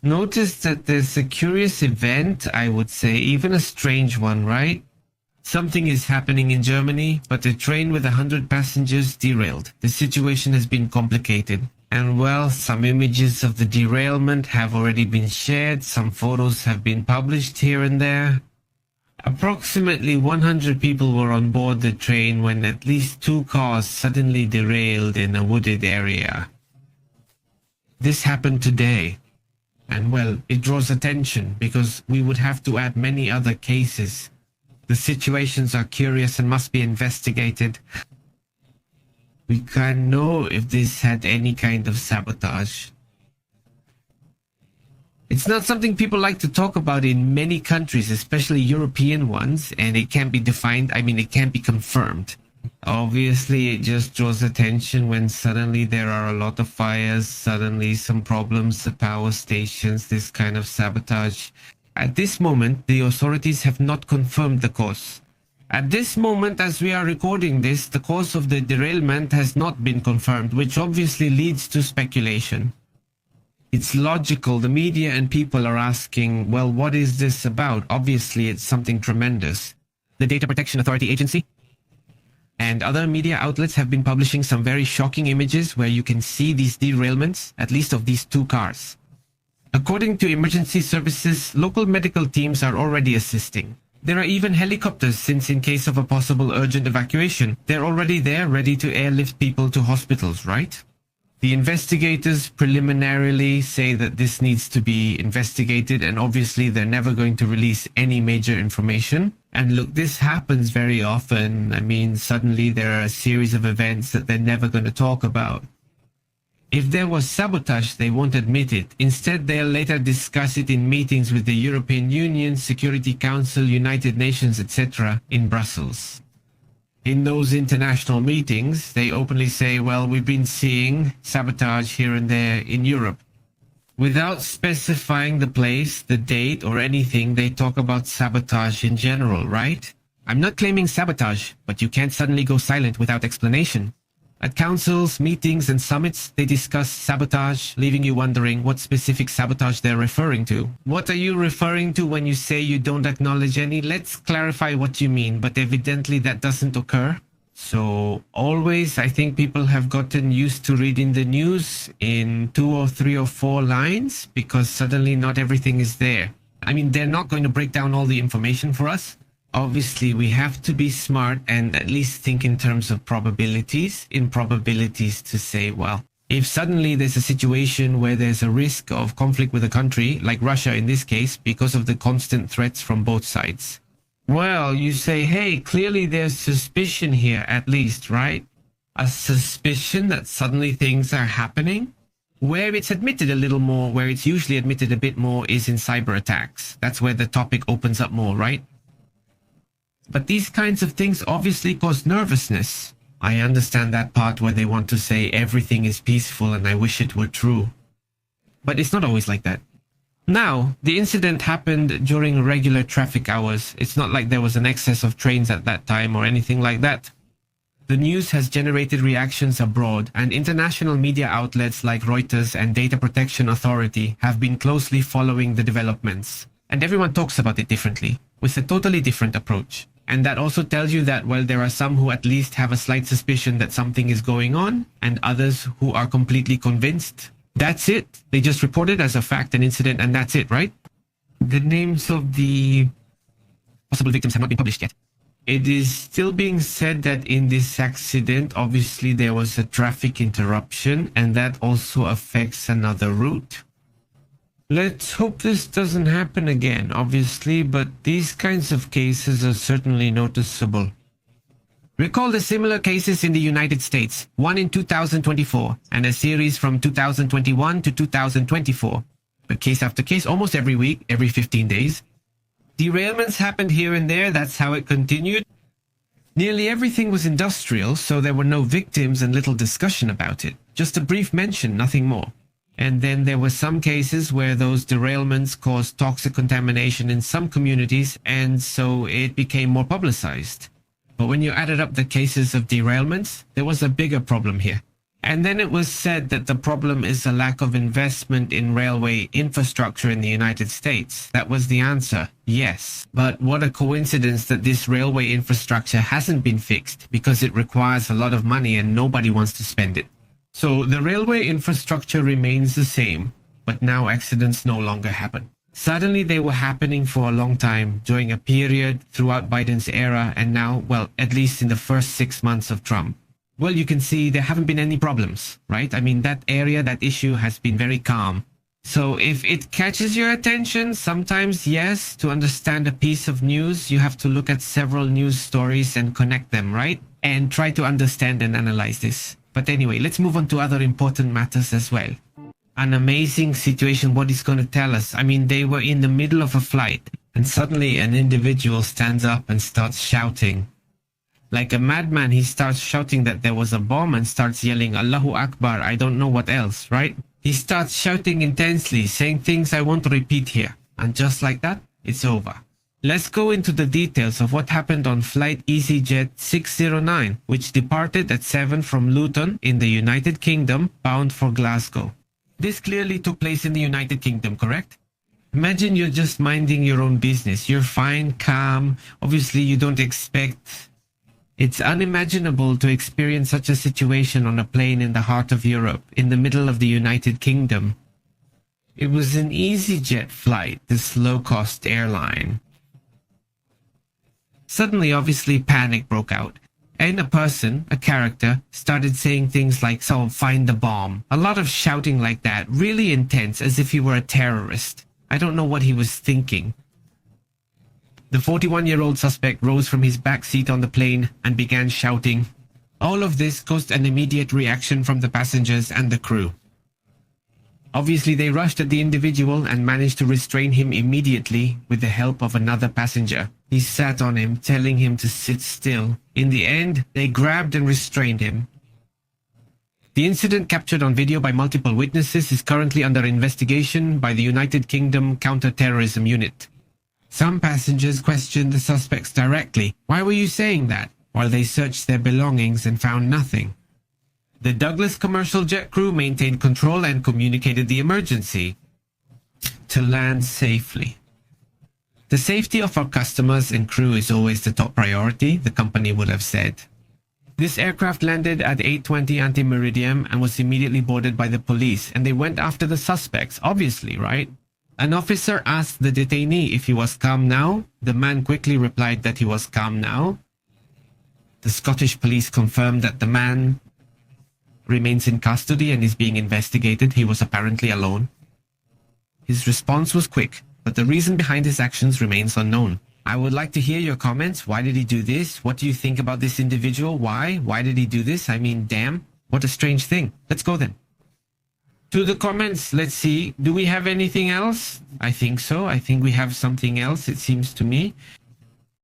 Notice that there's a curious event, I would say, even a strange one, right? Something is happening in Germany, but a train with 100 passengers derailed. The situation has been complicated. And well, some images of the derailment have already been shared, some photos have been published here and there. Approximately 100 people were on board the train when at least 2 cars suddenly derailed in a wooded area. This happened today. And well, it draws attention because we would have to add many other cases. The situations are curious and must be investigated. We can't know if this had any kind of sabotage. It's not something people like to talk about in many countries, especially European ones, and it can't be defined, it can't be confirmed. Obviously, it just draws attention when suddenly there are a lot of fires, suddenly some problems at power stations, this kind of sabotage. At this moment, the authorities have not confirmed the cause. At this moment, as we are recording this, the cause of the derailment has not been confirmed, which obviously leads to speculation. It's logical. The media and people are asking, well, what is this about? Obviously, it's something tremendous. The Data Protection Authority Agency and other media outlets have been publishing some very shocking images where you can see these derailments, at least of these 2 cars. According to emergency services, local medical teams are already assisting. There are even helicopters, since in case of a possible urgent evacuation, they're already there ready to airlift people to hospitals, right? The investigators preliminarily say that this needs to be investigated, and obviously they're never going to release any major information. And look, this happens very often. Suddenly there are a series of events that they're never going to talk about. If there was sabotage, they won't admit it. Instead, they'll later discuss it in meetings with the European Union, Security Council, United Nations, etc. in Brussels. In those international meetings, they openly say, well, we've been seeing sabotage here and there in Europe. Without specifying the place, the date, or anything, they talk about sabotage in general, right? I'm not claiming sabotage, but you can't suddenly go silent without explanation. At councils, meetings, and summits, they discuss sabotage, leaving you wondering what specific sabotage they're referring to. What are you referring to when you say you don't acknowledge any? Let's clarify what you mean, but evidently that doesn't occur. So always, I think people have gotten used to reading the news in 2 or 3 or 4 lines because suddenly not everything is there. They're not going to break down all the information for us. Obviously, we have to be smart and at least think in terms of probabilities, to say, well, if suddenly there's a situation where there's a risk of conflict with a country, like Russia in this case, because of the constant threats from both sides. Well, you say, hey, clearly there's suspicion here at least, right? A suspicion that suddenly things are happening? Where it's admitted a little more, where it's usually admitted a bit more is in cyber attacks. That's where the topic opens up more, right? But these kinds of things obviously cause nervousness. I understand that part where they want to say everything is peaceful and I wish it were true. But it's not always like that. Now, the incident happened during regular traffic hours. It's not like there was an excess of trains at that time or anything like that. The news has generated reactions abroad, and international media outlets like Reuters and Data Protection Authority have been closely following the developments. And everyone talks about it differently, with a totally different approach. And that also tells you that, well, there are some who at least have a slight suspicion that something is going on, and others who are completely convinced. That's it. They just report it as a fact, an incident, and that's it, right? The names of the possible victims have not been published yet. It is still being said that in this accident, obviously there was a traffic interruption, and that also affects another route. Let's hope this doesn't happen again, obviously, but these kinds of cases are certainly noticeable. Recall the similar cases in the United States, one in 2024, and a series from 2021 to 2024. But case after case, almost every week, every 15 days. Derailments happened here and there, that's how it continued. Nearly everything was industrial, so there were no victims and little discussion about it. Just a brief mention, nothing more. And then there were some cases where those derailments caused toxic contamination in some communities, and so it became more publicized. But when you added up the cases of derailments, there was a bigger problem here. And then it was said that the problem is a lack of investment in railway infrastructure in the United States. That was the answer. Yes. But what a coincidence that this railway infrastructure hasn't been fixed because it requires a lot of money and nobody wants to spend it. So the railway infrastructure remains the same, but now accidents no longer happen. Suddenly they were happening for a long time during a period throughout Biden's era and now, well, at least in the first 6 months of Trump. Well, you can see there haven't been any problems, right? I mean, that area, that issue has been very calm. So if it catches your attention, sometimes, yes, to understand a piece of news, you have to look at several news stories and connect them, right? And try to understand and analyze this. But anyway, let's move on to other important matters as well. An amazing situation, what is going to tell us? I mean, they were in the middle of a flight and suddenly an individual stands up and starts shouting. Like a madman, he starts shouting that there was a bomb and starts yelling, Allahu Akbar, I don't know what else, right? He starts shouting intensely, saying things I won't repeat here. And just like that, it's over. Let's go into the details of what happened on flight EasyJet 609, which departed at 7 from Luton in the United Kingdom, bound for Glasgow. This clearly took place in the United Kingdom, correct? Imagine you're just minding your own business. You're fine, calm. Obviously, you don't expect... It's unimaginable to experience such a situation on a plane in the heart of Europe, in the middle of the United Kingdom. It was an EasyJet flight, this low-cost airline. Suddenly, obviously, panic broke out. And a person, a character, started saying things like, so find the bomb. A lot of shouting like that, really intense, as if he were a terrorist. I don't know what he was thinking. The 41-year-old suspect rose from his back seat on the plane and began shouting. All of this caused an immediate reaction from the passengers and the crew. Obviously, they rushed at the individual and managed to restrain him immediately with the help of another passenger. He sat on him, telling him to sit still. In the end, they grabbed and restrained him. The incident, captured on video by multiple witnesses, is currently under investigation by the United Kingdom Counter-Terrorism Unit. Some passengers questioned the suspects directly. Why were you saying that? While they searched their belongings and found nothing. The Douglas commercial jet crew maintained control and communicated the emergency to land safely. The safety of our customers and crew is always the top priority, the company would have said. This aircraft landed at 8:20 anti-meridian and was immediately boarded by the police, and they went after the suspects, obviously, right? An officer asked the detainee if he was calm now. The man quickly replied that he was calm now. The Scottish police confirmed that the man remains in custody and is being investigated. He was apparently alone. His response was quick, but the reason behind his actions remains unknown. I would like to hear your comments. Why did he do this? What do you think about this individual? Why? Why did he do this? I mean, damn, what a strange thing. Let's go then. To the comments, let's see. Do we have anything else? I think so. I think we have something else, it seems to me.